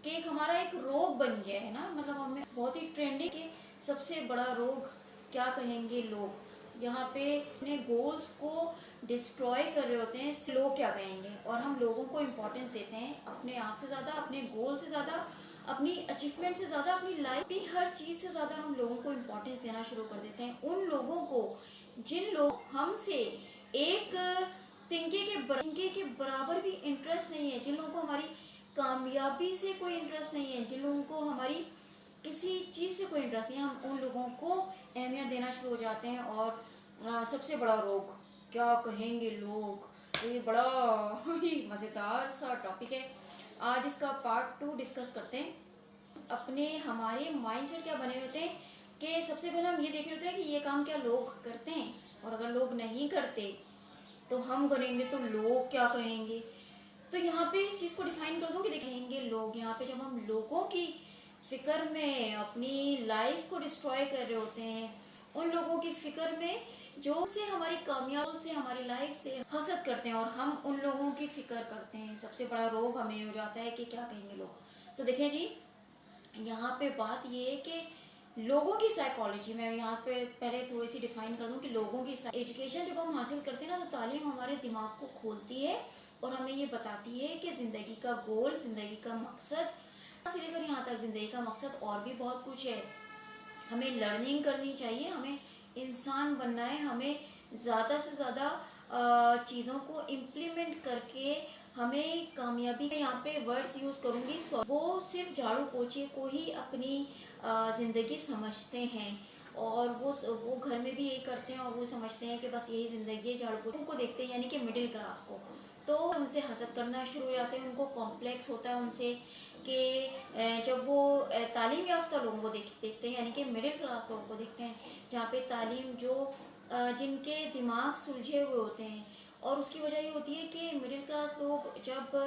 کہ ایک ہمارا ایک روگ بن گیا ہے نا، مطلب ہمیں بہت ہی ٹرینڈنگ کہ سب سے بڑا روگ کیا کہیں گے لوگ، یہاں پہ اپنے گولز کو ڈسٹروائے کر رہے ہوتے ہیں لوگ کیا کہیں گے، اور ہم لوگوں کو امپورٹنس دیتے ہیں اپنے آپ سے زیادہ، اپنے گول سے زیادہ، اپنی اچیومنٹ سے زیادہ، اپنی لائف کی ہر چیز سے زیادہ ہم لوگوں کو امپورٹنس دینا شروع کر دیتے ہیں ان لوگوں کو جن لوگ ہم سے ایک تنکے کے برابر بھی انٹرسٹ نہیں ہے، جن لوگوں کو ہماری کامیابی سے کوئی انٹرسٹ نہیں ہے، جن لوگوں کو ہماری کسی چیز سے کوئی انٹرسٹ نہیں ہے، ہم ان لوگوں کو اہمیت دینا شروع ہو جاتے ہیں۔ اور سب سے بڑا روگ کیا کہیں گے لوگ، یہ بڑا ہی مزیدار سا ٹاپک ہے، آج اس کا پارٹ 2 ڈسکس کرتے ہیں۔ اپنے ہمارے مائنڈ سیٹ کیا بنے ہوتے ہیں کہ سب سے پہلے ہم یہ دیکھ رہے ہوتے ہیں کہ یہ کام کیا لوگ کرتے ہیں، اور اگر لوگ نہیں کرتے تو ہم کریں گے تو لوگ کیا کہیں گے۔ تو یہاں پہ اس چیز کو ڈیفائن کر دوں کہ کہیں گے لوگ، یہاں پہ جب ہم لوگوں کی فکر میں اپنی لائف کو ڈسٹروائے کر رہے ہوتے ہیں، ان لوگوں کی فکر میں جو سے ہماری کامیاب سے ہماری لائف سے حسد کرتے ہیں، اور ہم ان لوگوں کی فکر کرتے ہیں، سب سے بڑا روگ ہمیں ہو جاتا ہے کہ کیا کہیں گے لوگ۔ تو دیکھیں جی، یہاں پہ بات یہ ہے کہ لوگوں کی سائیکالوجی میں یہاں پہ پہلے تھوڑی سی ڈیفائن کر دوں کہ لوگوں کی ایجوکیشن جب ہم حاصل کرتے ہیں نا، تو تعلیم ہمارے دماغ کو کھولتی ہے اور ہمیں یہ بتاتی ہے کہ زندگی کا گول، زندگی کا مقصد سے لے کر یہاں تک زندگی کا مقصد اور بھی بہت کچھ ہے۔ ہمیں لرننگ کرنی چاہیے، ہمیں انسان بننا ہے، ہمیں زیادہ سے زیادہ چیزوں کو امپلیمنٹ کر کے ہمیں کامیابی کے یہاں پہ ورڈز یوز کروں گی، وہ صرف جھاڑو پوچھے کو ہی اپنی زندگی سمجھتے ہیں، اور وہ گھر میں بھی یہی کرتے ہیں، اور وہ سمجھتے ہیں کہ بس یہی زندگی ہے، جھاڑو پوچھوں کو دیکھتے ہیں یعنی کہ مڈل کلاس کو، تو ان سے حسد کرنا شروع ہو جاتے ہیں، ان کو کمپلیکس ہوتا ہے ان سے کہ جب وہ تعلیم یافتہ لوگوں کو دیکھتے ہیں یعنی کہ مڈل کلاس لوگوں کو دیکھتے ہیں، جہاں پہ تعلیم جن کے دماغ سلجھے ہوئے ہوتے ہیں، اور اس کی وجہ یہ ہوتی ہے کہ مڈل کلاس لوگ جب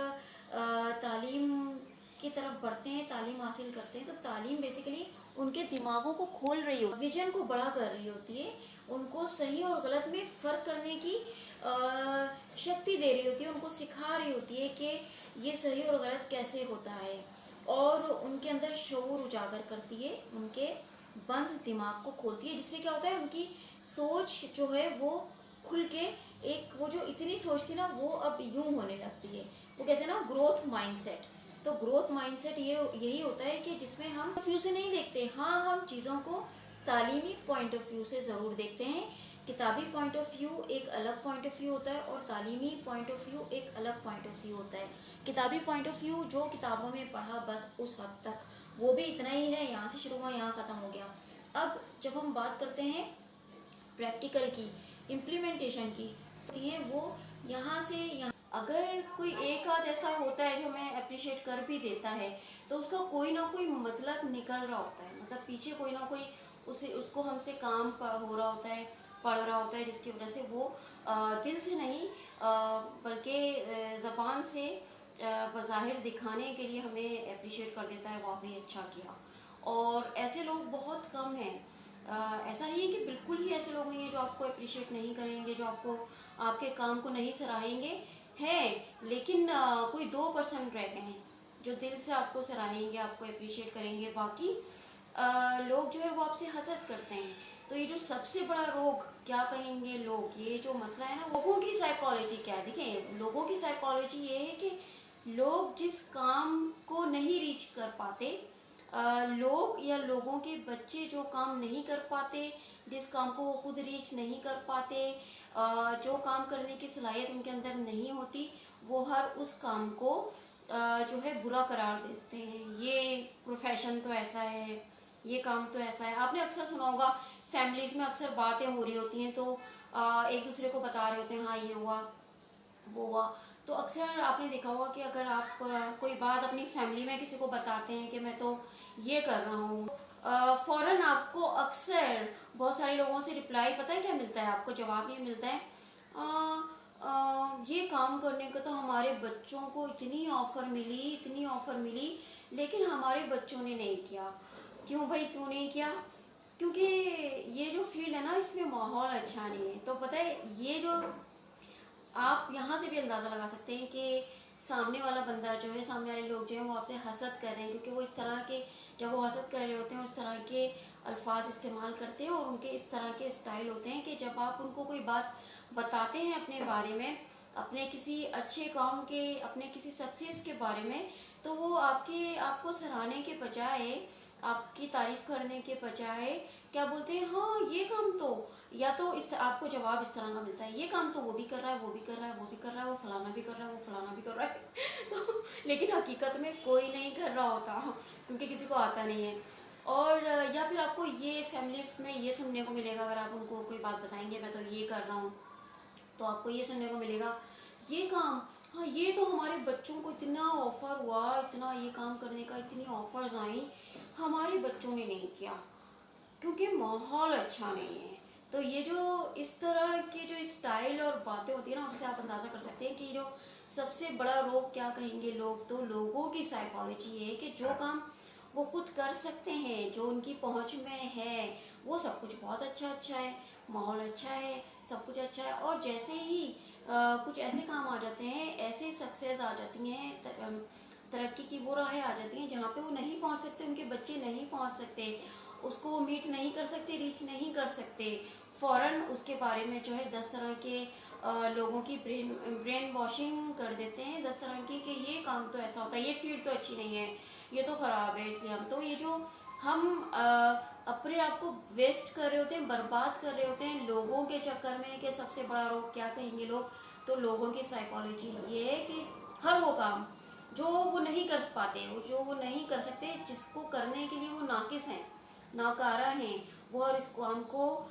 تعلیم کی طرف بڑھتے ہیں، تعلیم حاصل کرتے ہیں، تو تعلیم بیسیکلی ان کے دماغوں کو کھول رہی ہوتی ہے، ویژن کو بڑا کر رہی ہوتی ہے، ان کو صحیح اور غلط میں فرق کرنے کی شکتی دے رہی ہوتی ہے، ان کو سکھا رہی ہوتی ہے کہ یہ صحیح اور غلط کیسے ہوتا ہے، اور ان کے اندر شعور اجاگر کرتی ہے، ان کے بند دماغ کو کھولتی ہے، جس سے کیا ہوتا ہے ان کی سوچ جو ہے وہ کھل کے ایک وہ جو اتنی سوچ تھی نا وہ اب یوں ہونے لگتی ہے، وہ کہتے ہیں نا گروتھ مائنڈ سیٹ۔ تو گروتھ مائنڈ سیٹ یہی ہوتا ہے کہ جس میں ہم ویو سے نہیں دیکھتے، ہاں ہم چیزوں کو تعلیمی پوائنٹ آف ویو سے ضرور دیکھتے ہیں، کتابی پوائنٹ آف ویو ایک الگ پوائنٹ آف ویو ہوتا ہے، اور تعلیمی پوائنٹ آف ویو ایک الگ پوائنٹ آف ویو ہوتا ہے۔ کتابی پوائنٹ آف ویو جو کتابوں میں پڑھا بس اس حد تک، وہ بھی اتنا ہی ہے، یہاں سے شروع ہوا یہاں ختم ہو گیا۔ اب جب ہم بات کرتے ہیں پریکٹیکل کی، امپلیمنٹیشن کی، وہ یہاں سے یہاں، اگر کوئی ایک آدھ ایسا ہوتا ہے جو ہمیں اپریشیٹ کر بھی دیتا ہے، تو اس کا کوئی نہ کوئی مطلب نکل رہا ہوتا ہے، مطلب پیچھے کوئی نہ کوئی اس کو ہم سے کام ہو رہا ہوتا ہے، پڑھ رہا ہوتا ہے، جس کی وجہ سے وہ دل سے نہیں بلکہ زبان سے بظاہر دکھانے کے لیے ہمیں اپریشیٹ کر دیتا ہے، وہ آپ نے اچھا کیا۔ اور ایسے لوگ بہت کم ہیں، ایسا نہیں ہے کہ بالکل ہی ایسے لوگ نہیں ہیں جو آپ کو اپریشیٹ نہیں کریں گے، جو آپ کو آپ کے کام کو نہیں سراہیں گے، ہیں، لیکن کوئی 2% رہتے ہیں جو دل سے آپ کو سراہیں گے، آپ کو اپریشیٹ کریں گے، باقی لوگ جو ہے وہ آپ سے حسد کرتے ہیں۔ تو یہ جو سب سے بڑا روگ کیا کہیں گے لوگ، یہ جو مسئلہ ہے نا، لوگوں کی سائیکالوجی کیا ہے، دیکھیں لوگوں کی سائیکالوجی یہ ہے کہ لوگ جس کام کو نہیں ریچ کر پاتے، لوگ یا لوگوں کے بچے جو کام نہیں کر پاتے، جس کام کو وہ خود ریچ نہیں کر پاتے، جو کام کرنے کی صلاحیت ان کے اندر نہیں ہوتی، وہ ہر اس کام کو جو ہے برا قرار دیتے ہیں، یہ پروفیشن تو ایسا ہے، یہ کام تو ایسا ہے۔ آپ نے اکثر سنا ہوگا فیملیز میں اکثر باتیں ہو رہی ہوتی ہیں تو ایک دوسرے کو بتا رہے ہوتے ہیں، ہاں یہ ہوا وہ ہوا، تو اکثر آپ نے دیکھا ہوگا کہ اگر آپ کوئی بات اپنی فیملی میں کسی کو بتاتے ہیں کہ میں تو یہ کر رہا ہوں، فوراً آپ کو اکثر بہت سارے لوگوں سے رپلائی پتہ ہے کیا ملتا ہے، آپ کو جواب یہ ملتا ہے، یہ کام کرنے کا تو ہمارے بچوں کو اتنی آفر ملی لیکن ہمارے بچوں نے نہیں کیا۔ کیوں بھائی کیوں نہیں کیا؟ کیونکہ یہ جو فیلڈ ہے نا اس میں ماحول اچھا نہیں ہے۔ تو پتہ ہے یہ جو آپ یہاں سے بھی اندازہ لگا سکتے ہیں کہ سامنے والا بندہ جو ہے، سامنے والے لوگ جو ہیں وہ آپ سے حسد کر رہے ہیں، کیونکہ وہ اس طرح کے، جب وہ حسد کر رہے ہوتے ہیں اس طرح کے الفاظ استعمال کرتے ہیں، اور ان کے اس طرح کے اسٹائل ہوتے ہیں کہ جب آپ ان کو کوئی بات بتاتے ہیں اپنے بارے میں، اپنے کسی اچھے کام کے، اپنے کسی سکسیس کے بارے میں، تو وہ آپ کو سراہنے کے بجائے، آپ کی تعریف کرنے کے بجائے کیا بولتے ہیں، ہاں یہ کام تو، یا تو آپ کو جواب اس طرح کا ملتا ہے، یہ کام تو وہ بھی کر رہا ہے، وہ بھی کر رہا ہے، وہ بھی کر رہا ہے، وہ فلانا بھی کر رہا ہے، وہ فلانا بھی کر رہا ہے تو لیکن حقیقت میں کوئی نہیں کر رہا ہوتا، کیونکہ کسی کو آتا نہیں ہے۔ اور یا پھر آپ کو یہ فیملیز میں یہ سننے کو ملے گا، اگر آپ ان کو کوئی بات بتائیں گے میں تو یہ کر رہا ہوں، تو آپ کو یہ سننے کو ملے گا، یہ کام، ہاں یہ تو ہمارے بچوں کو اتنا آفر ہوا، اتنا یہ کام کرنے کا، اتنی آفرز آئیں، ہمارے بچوں نے نہیں کیا کیونکہ ماحول اچھا نہیں ہے۔ تو یہ جو اس طرح کے جو اسٹائل اور باتیں ہوتی ہیں نا، اس سے آپ اندازہ کر سکتے ہیں کہ جو سب سے بڑا روگ کیا کہیں گے لوگ، تو لوگوں کی سائیکالوجی ہے کہ جو کام وہ خود کر سکتے ہیں، جو ان کی پہنچ میں ہے، وہ سب کچھ بہت اچھا اچھا ہے، ماحول اچھا ہے، سب کچھ اچھا ہے، اور جیسے ہی کچھ ایسے کام آ جاتے ہیں، ایسے سکسیز آ جاتی ہیں، ترقی کی وہ راہیں آ جاتی ہیں جہاں پہ وہ نہیں پہنچ سکتے، ان کے بچے نہیں پہنچ سکتے، اس کو میٹ نہیں کر سکتے، ریچ نہیں کر سکتے، فوراً اس کے بارے میں جو ہے 10 طرح کے لوگوں کی برین واشنگ کر دیتے ہیں، 10 طرح کی، کہ یہ کام تو ایسا ہوتا ہے، یہ فیلڈ تو اچھی نہیں ہے، یہ تو خراب ہے، اس لیے ہم تو، یہ جو ہم اپنے آپ کو ویسٹ کر رہے ہوتے ہیں، برباد کر رہے ہوتے ہیں لوگوں کے چکر میں، کہ سب سے بڑا روگ کیا کہیں گے لوگ، تو لوگوں کی سائیکالوجی یہ ہے کہ ہر وہ کام جو وہ نہیں کر پاتے، وہ جو وہ نہیں کر سکتے، جس کو کرنے کے لیے وہ ناقص ہیں، ناکارہ ہیں، وہ اور اس کام کو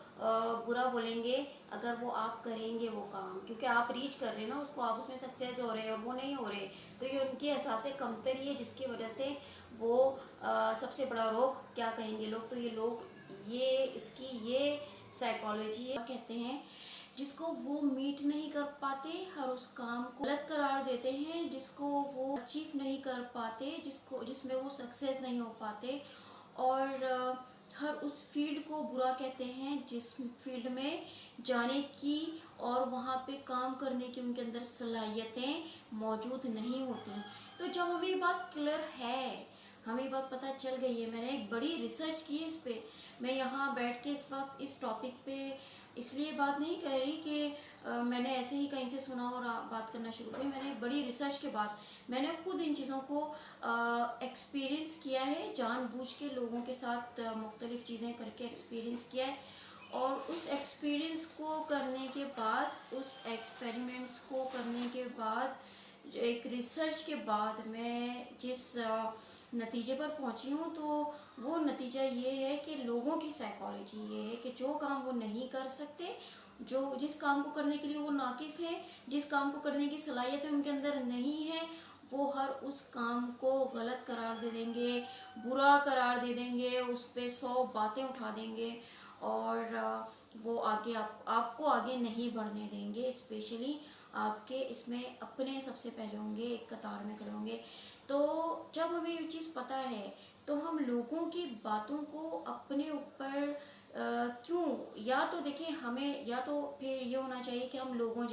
برا بولیں گے اگر وہ آپ کریں گے وہ کام، کیونکہ آپ ریچ کر رہے ہیں نا اس کو، آپ اس میں سکسیز ہو رہے ہیں اور وہ نہیں ہو رہے، تو یہ ان کی احساس کمتری ہے، جس کی وجہ سے وہ سب سے بڑا روگ کیا کہیں گے لوگ، تو یہ لوگ اس کی یہ سائیکالوجی ہے، کہتے ہیں جس کو وہ میٹ نہیں کر پاتے، ہر اس کام کو غلط قرار دیتے ہیں، جس کو وہ اچیو نہیں کر پاتے، جس میں وہ سکسیس نہیں ہو پاتے، اور ہر اس فیلڈ کو برا کہتے ہیں جس فیلڈ میں جانے کی اور وہاں پہ کام کرنے کی ان کے اندر صلاحیتیں موجود نہیں ہوتی۔ تو جب ہمیں یہ بات کلیئر ہے، ہمیں بات پتہ چل گئی ہے، میں نے ایک بڑی ریسرچ کی ہے اس پہ، میں یہاں بیٹھ کے اس وقت اس ٹاپک پہ اس لیے بات نہیں کر رہی کہ میں نے ایسے ہی کہیں سے سنا اور بات کرنا شروع کی، میں نے ایک بڑی ریسرچ کے بعد میں نے خود ان چیزوں کو ایکسپیرینس کیا ہے، جان بوجھ کے لوگوں کے ساتھ مختلف چیزیں کر کے ایکسپیرینس کیا ہے، اور اس ایکسپیرینس کو کرنے کے بعد، اس ایکسپیریمنٹس کو کرنے کے بعد، ایک ریسرچ کے بعد میں جس نتیجے پر پہنچی ہوں، تو وہ نتیجہ یہ ہے کہ لوگوں کی سائیکالوجی یہ ہے کہ جو کام وہ نہیں کر سکتے، جس کام کو کرنے کے لیے وہ ناقص ہیں، جس کام کو کرنے کی صلاحیت ان کے اندر نہیں ہے، وہ ہر اس کام کو غلط قرار دے دیں گے، برا قرار دے دیں گے، اس پہ 100 باتیں اٹھا دیں گے، اور وہ آگے آپ کو آگے نہیں بڑھنے دیں گے، اسپیشلی آپ کے اس میں اپنے سب سے پہلے ہوں گے، ایک قطار میں کھڑے ہوں گے۔ تو جب ہمیں یہ چیز پتہ ہے تو ہم لوگوں کی باتوں کو اپنے اوپر کیوں، یا تو دیکھیں ہمیں، یا تو پھر یہ ہونا چاہیے کہ ہم لوگوں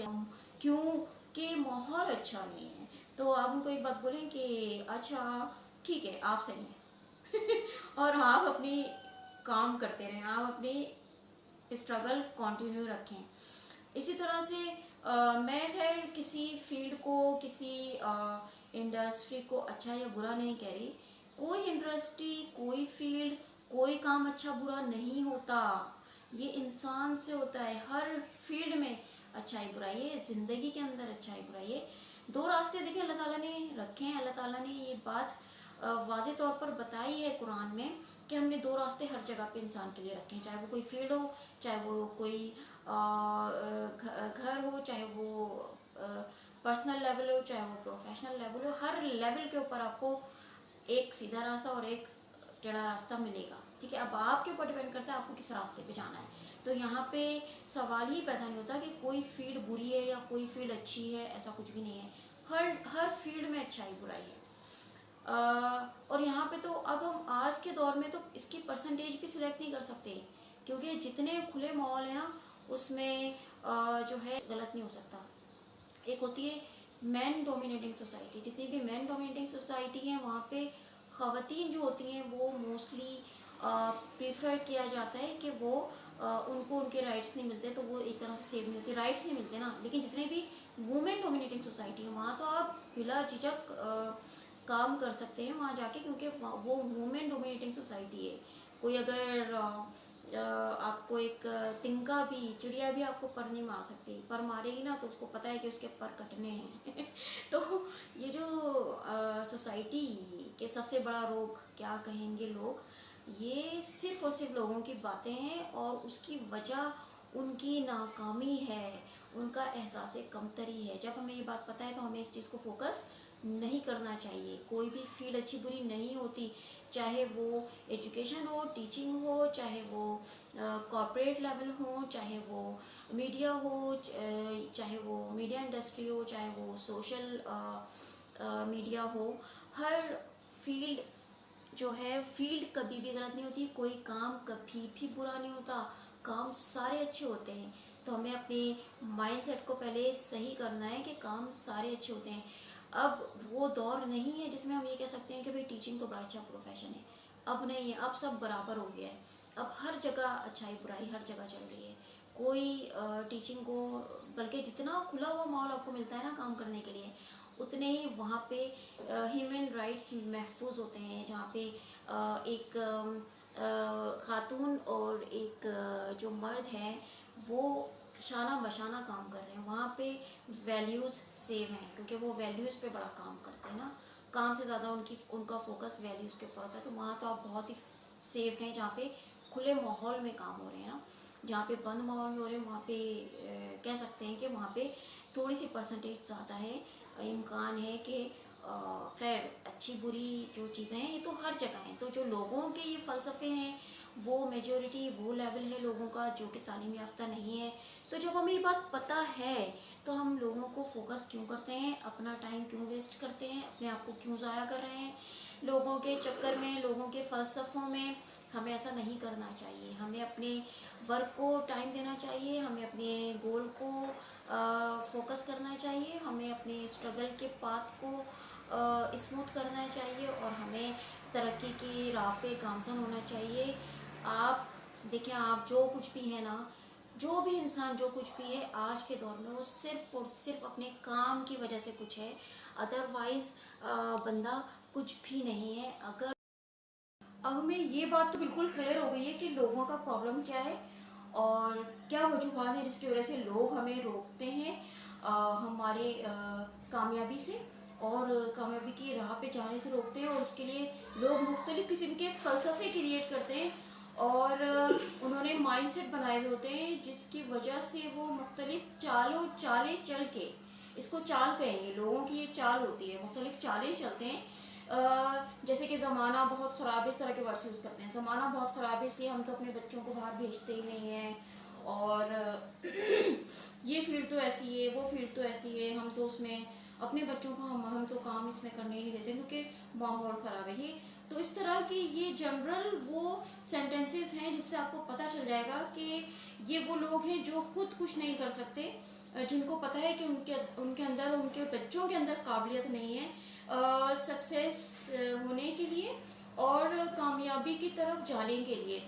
کیوں کہ ماحول اچھا نہیں ہے، تو آپ ان کو ایک بات بولیں کہ اچھا ٹھیک ہے آپ صحیح ہیں اور آپ اپنی کام کرتے رہیں، آپ اپنی اسٹرگل کنٹینیو رکھیں۔ اسی طرح سے میں خیر کسی فیلڈ کو، کسی انڈسٹری کو اچھا یا برا نہیں کہہ رہی، کوئی انڈسٹری، کوئی فیلڈ، کوئی کام اچھا برا نہیں ہوتا، یہ انسان سے ہوتا ہے، ہر فیلڈ میں اچھائی برائی ہے، زندگی کے اندر اچھائی برائی ہے، 2 راستے دیکھیں اللہ تعالیٰ نے رکھے ہیں، اللہ تعالیٰ نے یہ بات واضح طور پر بتائی ہے قرآن میں کہ ہم نے 2 راستے ہر جگہ پہ انسان کے لیے رکھے ہیں، چاہے وہ کوئی فیلڈ ہو، چاہے وہ کوئی گھر ہو، چاہے وہ پرسنل لیول ہو، چاہے وہ پروفیشنل لیول ہو، ہر لیول کے اوپر آپ کو ایک سیدھا راستہ اور ایک ٹیڑھا راستہ ملے گا، ٹھیک ہے، اب آپ کے اوپر ڈیپینڈ کرتا ہے آپ کو کس راستے پہ جانا ہے۔ تو یہاں پہ سوال ہی پیدا نہیں ہوتا کہ کوئی فیلڈ بری ہے یا کوئی فیلڈ اچھی ہے، ایسا کچھ بھی نہیں ہے، ہر فیلڈ میں اچھائی برائی ہے۔ اور یہاں پہ تو اب ہم آج کے دور میں تو اس کی پرسنٹیج بھی سلیکٹ نہیں کر سکتے، کیونکہ جتنے کھلے ماحول ہیں نا اس میں جو ہے غلط نہیں ہو سکتا۔ ایک ہوتی ہے مین ڈومینیٹنگ سوسائٹی، جتنی بھی مین ڈومینیٹنگ سوسائٹی ہیں وہاں پہ خواتین جو ہوتی ہیں وہ موسٹلی پریفر کیا جاتا ہے کہ وہ ان کو ان کے رائٹس نہیں ملتے، تو وہ ایک طرح سے سیو نہیں ہوتے، رائٹس نہیں ملتے نا. لیکن جتنے بھی وومن ڈومینیٹنگ سوسائٹی ہیں وہاں تو آپ بلا جھجک کام کر سکتے ہیں وہاں جا کے، کیونکہ وہ وومن ڈومینیٹنگ سوسائٹی ہے. کوئی اگر آپ کو ایک تنکا بھی، چڑیا بھی آپ کو پر نہیں مار سکتی، پر مارے گی نا تو اس کو پتہ ہے کہ اس کے پر کٹنے ہیں. تو یہ جو سوسائٹی کے سب سے بڑا روگ کیا کہیں گے لوگ، یہ صرف اور صرف لوگوں کی باتیں ہیں، اور اس کی وجہ ان کی ناکامی ہے، ان کا احساس کمتری ہے. جب ہمیں یہ بات پتہ ہے تو ہمیں اس چیز کو فوکس نہیں کرنا چاہیے. کوئی بھی فیلڈ اچھی بری نہیں ہوتی، چاہے وہ ایجوکیشن ہو، ٹیچنگ ہو، چاہے وہ کارپوریٹ لیول ہو، چاہے وہ میڈیا ہو، چاہے وہ میڈیا انڈسٹری ہو، چاہے وہ سوشل میڈیا ہو. ہر فیلڈ جو ہے، فیلڈ کبھی بھی غلط نہیں ہوتی، کوئی کام کبھی بھی برا نہیں ہوتا، کام سارے اچھے ہوتے ہیں. تو ہمیں اپنے مائنڈ سیٹ کو پہلے صحیح کرنا ہے کہ کام سارے اچھے ہوتے ہیں. اب وہ دور نہیں ہے جس میں ہم یہ کہہ سکتے ہیں کہ بھئی ٹیچنگ تو بڑا اچھا پروفیشن ہے. اب نہیں ہے، اب سب برابر ہو گیا ہے. اب ہر جگہ اچھائی برائی ہر جگہ چل رہی ہے. کوئی ٹیچنگ کو، بلکہ جتنا کھلا ہوا ماحول آپ کو ملتا ہے نا کام کرنے کے لیے، اتنے ہی وہاں پہ ہیومن رائٹس محفوظ ہوتے ہیں. جہاں پہ ایک خاتون اور ایک جو مرد ہے وہ شانہ بشانہ کام کر رہے ہیں، وہاں پہ ویلیوز سیو ہیں، کیونکہ وہ ویلیوز پہ بڑا کام کرتے ہیں نا. کام سے زیادہ ان کا فوکس ویلیوز کے اوپر ہوتا ہے. تو وہاں تو آپ بہت ہی سیف ہیں جہاں پہ کھلے ماحول میں کام ہو رہے ہیں نا. جہاں پہ بند ماحول میں ہو رہے ہیں وہاں پہ کہہ سکتے ہیں کہ وہاں پہ تھوڑی سی پرسنٹیج زیادہ ہے. امکان ہے کہ خیر اچھی بری جو چیزیں ہیں یہ تو ہر جگہ ہیں. تو جو لوگوں کے یہ فلسفے ہیں وہ میجورٹی، وہ لیول ہے لوگوں کا جو کہ تعلیم یافتہ نہیں ہے. تو جب ہمیں یہ بات پتہ ہے تو ہم لوگوں کو فوکس کیوں کرتے ہیں، اپنا ٹائم کیوں ویسٹ کرتے ہیں، اپنے آپ کو کیوں ضائع کر رہے ہیں لوگوں کے چکر میں، لوگوں کے فلسفوں میں. ہمیں ایسا نہیں کرنا چاہیے. ہمیں اپنے ورک کو ٹائم دینا چاہیے، ہمیں اپنے گول کو فوکس کرنا چاہیے، ہمیں اپنے اسٹرگل کے پاتھ کو اسموتھ کرنا چاہیے، اور ہمیں ترقی کی راہ پہ گامزن ہونا چاہیے. آپ دیکھیں، آپ جو کچھ بھی ہے نا، جو بھی انسان جو کچھ بھی ہے آج کے دور میں وہ صرف اور صرف اپنے کام کی وجہ سے کچھ ہے، ادروائز بندہ کچھ بھی نہیں ہے. اب ہمیں یہ بات تو بالکل کلیئر ہو گئی ہے کہ لوگوں کا پرابلم کیا ہے اور کیا وجوہات ہیں جس کی وجہ سے لوگ ہمیں روکتے ہیں ہمارے کامیابی سے، اور کامیابی کی راہ پہ جانے سے روکتے ہیں. اور اس کے لیے لوگ مختلف قسم کے فلسفے کریٹ کرتے ہیں، اور انہوں نے مائنڈ سیٹ بنائے ہوئے ہوتے ہیں جس کی وجہ سے وہ مختلف چالیں چل کے، اس کو چال کہیں گے، لوگوں کی ایک چال ہوتی ہے، مختلف چالیں چلتے ہیں. جیسے کہ زمانہ بہت خراب ہے، اس طرح کے ورڈس یوز کرتے ہیں. زمانہ بہت خراب ہے اس لیے ہم تو اپنے بچوں کو باہر بھیجتے ہی نہیں ہیں، اور یہ فیلڈ تو ایسی ہے، وہ فیلڈ تو ایسی ہے، ہم تو اس میں اپنے بچوں کو ہم تو کام اس میں کرنے ہی نہیں دیتے کیونکہ ماحول خراب ہے. یہ تو اس طرح کے یہ جنرل وہ سینٹینسز ہیں جس سے آپ کو پتہ چل جائے گا کہ یہ وہ لوگ ہیں جو خود کچھ نہیں کر سکتے، جن کو پتہ ہے کہ ان کے اندر، ان کے بچوں کے اندر قابلیت نہیں ہے سکسیس ہونے کے لیے اور کامیابی کی طرف جانے کے لیے.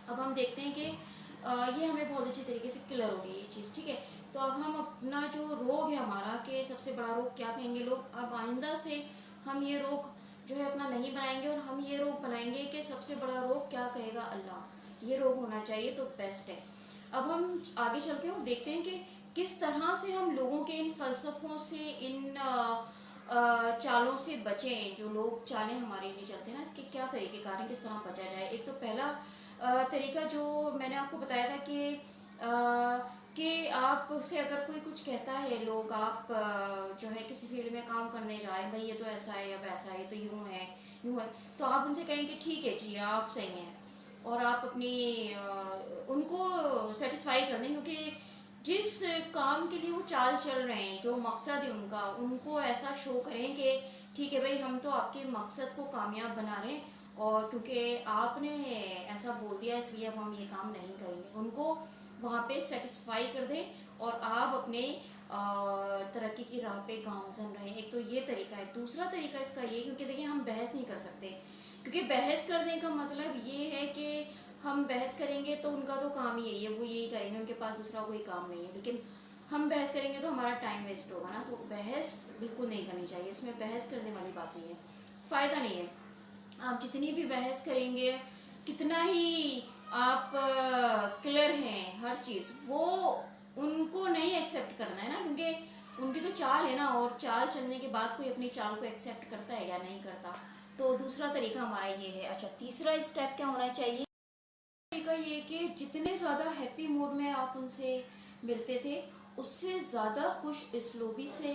اب ہم دیکھتے ہیں کہ یہ ہمیں بہت اچھی طریقے سے کلیئر ہو گئی یہ چیز، ٹھیک ہے. تو اب ہم اپنا جو روگ ہے ہمارا کہ سب سے بڑا روگ کیا کہیں گے لوگ، اب آئندہ سے ہم یہ روگ جو ہے اپنا نہیں بنائیں گے، اور ہم یہ روگ بنائیں گے کہ سب سے بڑا روگ کیا کہے گا اللہ، یہ روگ ہونا چاہیے تو بیسٹ ہے. اب ہم آگے چلتے ہیں اور دیکھتے ہیں کہ کس طرح سے ہم لوگوں کے ان فلسفوں سے، ان چالوں سے بچیں. جو لوگ چالیں ہمارے لیے چلتے ہیں نا، اس کے کیا طریقہ کار ہیں، کس طرح بچا جائے. ایک تو پہلا طریقہ جو میں نے آپ کو بتایا تھا کہ آپ سے اگر کوئی کچھ کہتا ہے، لوگ آپ جو ہے کسی فیلڈ میں کام کرنے جا رہے ہیں، بھائی یہ تو ایسا ہے یا ویسا ہے، تو یوں ہے یوں ہے، تو آپ ان سے کہیں کہ ٹھیک ہے جی آپ صحیح ہیں، اور آپ اپنی ان کو سیٹسفائی کر دیں، کیونکہ جس کام کے لیے وہ چال چل رہے ہیں، جو مقصد ہے ان کا، ان کو ایسا شو کریں کہ ٹھیک ہے بھائی ہم تو آپ کے مقصد کو کامیاب بنا رہے ہیں، اور کیونکہ آپ نے ایسا بول دیا اس لیے اب ہم یہ کام نہیں کریں گے. ان کو وہاں پہ سیٹسفائی کر دیں اور آپ اپنے ترقی کی راہ پہ گامزن رہیں. ایک تو یہ طریقہ ہے. دوسرا طریقہ اس کا یہ، کیونکہ دیکھیں ہم بحث نہیں کر سکتے، کیونکہ بحث کرنے کا مطلب یہ ہے کہ ہم بحث کریں گے تو ان کا تو کام ہی یہی ہے، وہ یہی کریں گے، ان کے پاس دوسرا کوئی کام نہیں ہے. لیکن ہم بحث کریں گے تو ہمارا ٹائم ویسٹ ہوگا نا. تو بحث بالکل نہیں کرنی چاہیے، اس میں بحث کرنے والی بات نہیں ہے، فائدہ نہیں ہے. آپ جتنی بھی بحث کریں گے، کتنا ہی آپ کلیئر ہیں ہر چیز، وہ ان کو نہیں ایکسیپٹ کرنا ہے نا، کیونکہ ان کی تو چال ہے نا، اور چال چلنے کے بعد کوئی اپنی چال کو ایکسیپٹ کرتا ہے یا نہیں کرتا. تو دوسرا طریقہ ہمارا یہ ہے. اچھا، تیسرا اسٹیپ کیا ہونا چاہیے؟ طریقہ یہ کہ جتنے زیادہ ہیپی موڈ میں آپ ان سے ملتے تھے، اس سے زیادہ خوش اسلوبی سے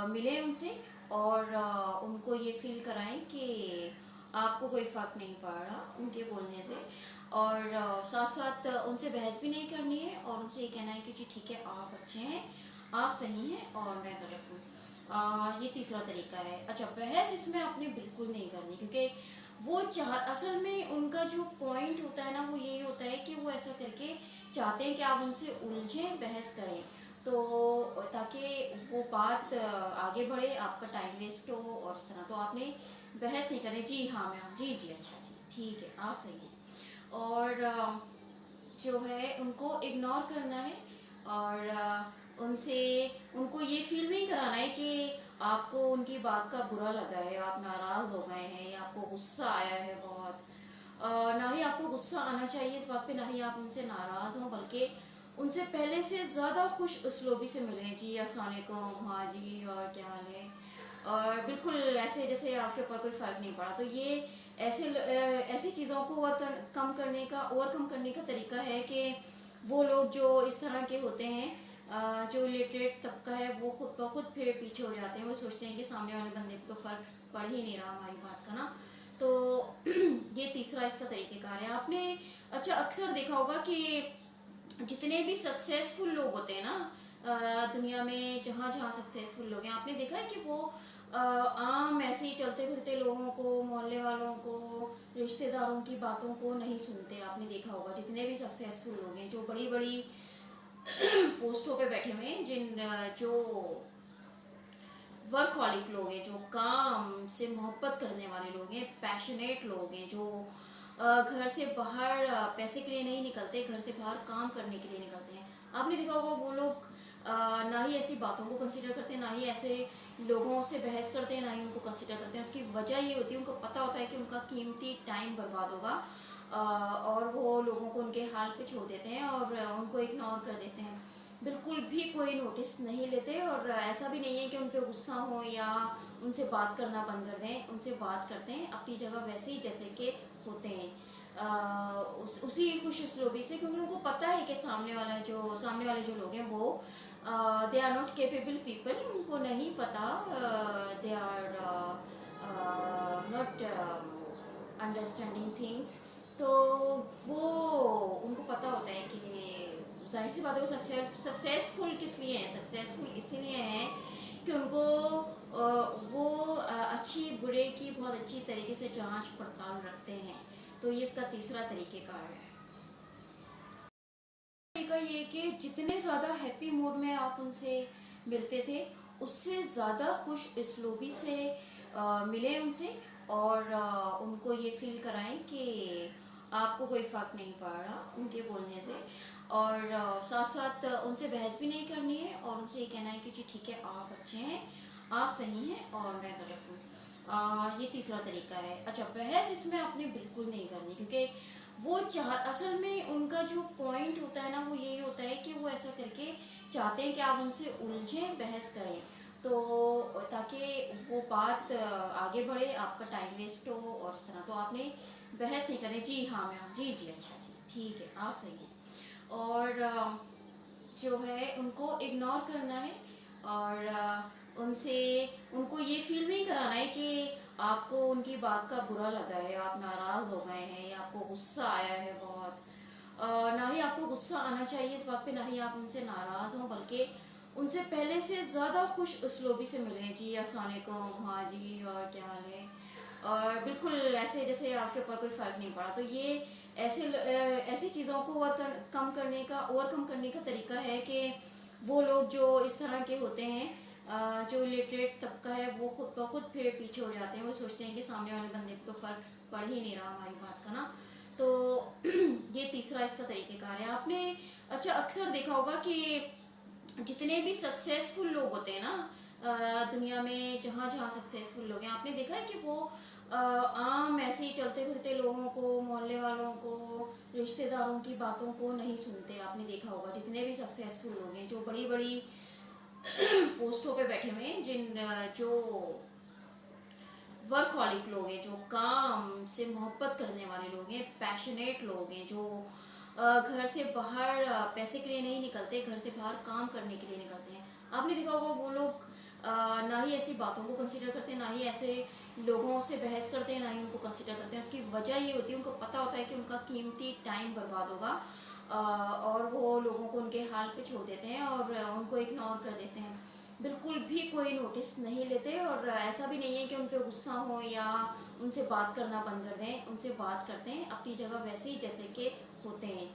ملیں ان سے، اور ان کو یہ فیل کرائیں کہ آپ کو کوئی فرق نہیں پڑ رہا ان کے بولنے سے. اور ساتھ ساتھ ان سے بحث بھی نہیں کرنی ہے، اور ان سے یہ کہنا ہے کہ جی ٹھیک ہے، آپ اچھے ہیں، آپ صحیح ہیں اور میں غلط ہوں. یہ تیسرا طریقہ ہے. اچھا، بحث اس میں آپ نے بالکل نہیں کرنی، کیونکہ وہ اصل میں ان کا جو پوائنٹ ہوتا ہے نا، وہ یہی ہوتا ہے کہ وہ ایسا کر کے چاہتے ہیں کہ آپ ان سے الجھیں، بحث کریں، تو تاکہ وہ بات آگے بڑھے، آپ کا ٹائم ویسٹ ہو اور اس طرح. تو آپ نے بحث نہیں کرنی. جی ہاں میم، جی جی، اچھا جی ٹھیک ہے، آپ صحیح ہیں. اور جو ہے ان کو اگنور کرنا ہے، اور ان سے ان کو یہ فیل نہیں کرانا ہے کہ آپ کو ان کی بات کا برا لگا ہے، آپ ناراض ہو گئے ہیں یا آپ کو غصہ آیا ہے بہت. نہ ہی آپ کو غصہ آنا چاہیے اس بات پہ، نہ ہی آپ ان سے ناراض ہوں، بلکہ ان سے پہلے سے زیادہ خوش اسلوبی سے ملیں. جی السلام علیکم، ہاں جی، اور کیا حال ہے، اور بالکل ایسے جیسے آپ کے اوپر کوئی فرق نہیں پڑا. تو یہ ایسی چیزوں کو اوور کم کرنے کا طریقہ ہے کہ وہ لوگ جو اس طرح کے ہوتے ہیں، جو لٹریٹ طبقہ ہے، وہ خود بخود پھر پیچھے ہو جاتے ہیں. وہ سوچتے ہیں کہ سامنے والے بندے کو تو فرق پڑ ہی نہیں رہا ہماری بات کا نا. تو یہ تیسرا اس کا طریقہ کار ہے. آپ نے اچھا اکثر دیکھا ہوگا کہ جتنے بھی سکسیزفل لوگ ہوتے ہیں نا دنیا میں، جہاں جہاں سکسیزفل لوگ ہیں، آپ نے دیکھا ہے کہ وہ عام ایسے ہی چلتے پھرتے لوگوں کو، محلے والوں کو، رشتہ داروں کی باتوں کو نہیں سنتے. آپ نے دیکھا ہوگا جتنے بھی سکسیزفل لوگ ہیں، جو بڑی بڑی پوسٹوں پہ بیٹھے ہوئے ہیں، جو ورکہولک لوگ ہیں، جو کام سے محبت کرنے والے لوگ ہیں، پیشنیٹ لوگ ہیں، جو گھر سے باہر پیسے کے لیے نہیں نکلتے، گھر سے باہر کام کرنے کے لیے نکلتے ہیں. آپ نے دیکھا ہوگا وہ لوگ نہ ہی ایسی باتوں کو کنسیڈر کرتے ہیں، نہ ہی ایسے لوگوں سے بحث کرتے ہیں، نہ ہی ان کو کنسیڈر کرتے ہیں. اس کی وجہ یہ ہوتی ہے، ان کو پتہ ہوتا ہے کہ ان کا قیمتی ٹائم برباد ہوگا، اور وہ لوگوں کو ان کے حال پہ چھوڑ دیتے ہیں اور ان کو اگنور کر دیتے ہیں. بالکل بھی کوئی نوٹس نہیں لیتے، اور ایسا بھی نہیں ہے کہ ان پہ غصہ ہو یا ان سے بات کرنا بند کر دیں. ان سے بات کرتے ہیں اپنی جگہ ویسے ہی جیسے کہ ہوتے ہیں، اسی خوش اسلوبی سے، کیونکہ ان کو پتہ ہے کہ سامنے والے جو لوگ ہیں وہ they are not capable people. ان کو نہیں پتہ، they are not understanding things. تو وہ ان کو پتہ ہوتا ہے کہ ظاہر سی بات ہے وہ سکسیزفل کس لیے ہیں. سکسیزفل اسی لیے ہیں کہ ان کو وہ اچھی برے کی بہت اچھی طریقے سے جانچ پڑتال رکھتے ہیں. تو یہ اس کا تیسرا طریقہ کار ہے. طریقہ یہ کہ جتنے زیادہ ہیپی موڈ میں آپ ان سے ملتے تھے، اس سے زیادہ خوش اسلوبی سے ملیں ان سے، اور ان کو یہ فیل کرائیں کہ آپ کو کوئی فرق نہیں پڑ رہا ان کے بولنے سے. اور ساتھ ساتھ ان سے بحث بھی نہیں کرنی ہے، اور ان سے یہ کہنا ہے کہ جی ٹھیک ہے، آپ اچھے ہیں، آپ صحیح ہیں اور میں غلط ہوں. یہ تیسرا طریقہ ہے. اچھا، بحث اس میں آپ نے بالکل نہیں کرنی، کیونکہ وہ اصل میں ان کا جو پوائنٹ ہوتا ہے نا، وہ یہی ہوتا ہے کہ وہ ایسا کر کے چاہتے ہیں کہ آپ ان سے الجھیں، بحث کریں، تو تاکہ وہ بات آگے بڑھے، آپ کا ٹائم ویسٹ ہو اور اس طرح. تو آپ نے بحث نہیں کرنی. جی ہاں میم، جی جی، اچھا جی ٹھیک ہے، آپ صحیح ہیں. اور جو ہے ان کو اگنور کرنا ہے، اور ان کو یہ فیل نہیں کرانا ہے کہ آپ کو ان کی بات کا برا لگا ہے، آپ ناراض ہو گئے ہیں یا آپ کو غصہ آیا ہے بہت. نہ ہی آپ کو غصہ آنا چاہیے اس بات پہ، نہ ہی آپ ان سے ناراض ہوں، بلکہ ان سے پہلے سے زیادہ خوش اسلوبی سے ملیں. جی السلام علیکم، ہاں جی، اور کیا حال ہے، اور بالکل ایسے جیسے آپ کے اوپر کوئی فرق نہیں پڑا. تو یہ ایسی چیزوں کو اوور کم کرنے کا طریقہ ہے کہ وہ لوگ جو اس طرح کے ہوتے ہیں جو لٹریٹ طبقہ ہے وہ خود بخود پھر پیچھے ہو جاتے ہیں. وہ سوچتے ہیں کہ سامنے والے بندے کو تو فرق پڑ ہی نہیں رہا ہماری بات کا نا. تو یہ تیسرا اس کا طریقہ کار ہے. آپ نے اچھا اکثر دیکھا ہوگا کہ جتنے بھی سکسیزفل لوگ ہوتے ہیں نا دنیا میں، جہاں جہاں سکسیزفل لوگ ہیں، آپ نے دیکھا ہے کہ وہ عام ایسے ہی چلتے پھرتے لوگوں کو، محلے والوں کو، رشتہ داروں کی باتوں کو نہیں سنتے. آپ نے دیکھا ہوگا جتنے بھی سکسیزفل لوگ ہیں، جو بڑی بڑی پوسٹوں پہ بیٹھے ہوئے ہیں، جو ورک ہالک لوگ ہیں، جو کام سے محبت کرنے والے لوگ ہیں، پیشنیٹ لوگ ہیں، جو گھر سے باہر پیسے کے لیے نہیں نکلتے، گھر سے باہر کام کرنے کے لیے نکلتے ہیں. آپ نے دیکھا ہوگا وہ لوگ نہ ہی ایسی باتوں کو کنسیڈر کرتے ہیں، نہ ہی ایسے لوگوں سے بحث کرتے ہیں، نہ ہی ان کو کنسیڈر کرتے ہیں. اس کی وجہ یہ ہوتی ہے، ان کو پتہ ہوتا ہے کہ ان کا قیمتی ٹائم برباد ہوگا اور وہ لوگوں کو ان کے حال پہ چھوڑ دیتے ہیں اور ان کو اگنور کر دیتے ہیں. بالکل بھی کوئی نوٹس نہیں لیتے. اور ایسا بھی نہیں ہے کہ ان پہ غصہ ہو یا ان سے بات کرنا بند کر دیں. ان سے بات کرتے ہیں اپنی جگہ ویسے ہی جیسے کہ ہوتے ہیں،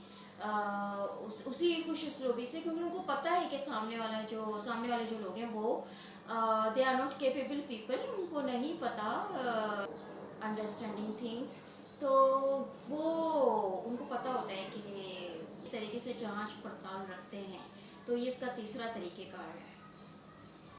اسی خوش اسلوبی سے، کیونکہ ان کو پتہ ہے کہ سامنے والے جو لوگ ہیں وہ they are not capable people. ان کو نہیں پتہ انڈرسٹینڈنگ تھنگس. تو وہ ان کو پتہ ہوتا ہے کہ اس طریقے سے جانچ پڑتال رکھتے ہیں. تو یہ اس کا تیسرا طریقہ کار ہے.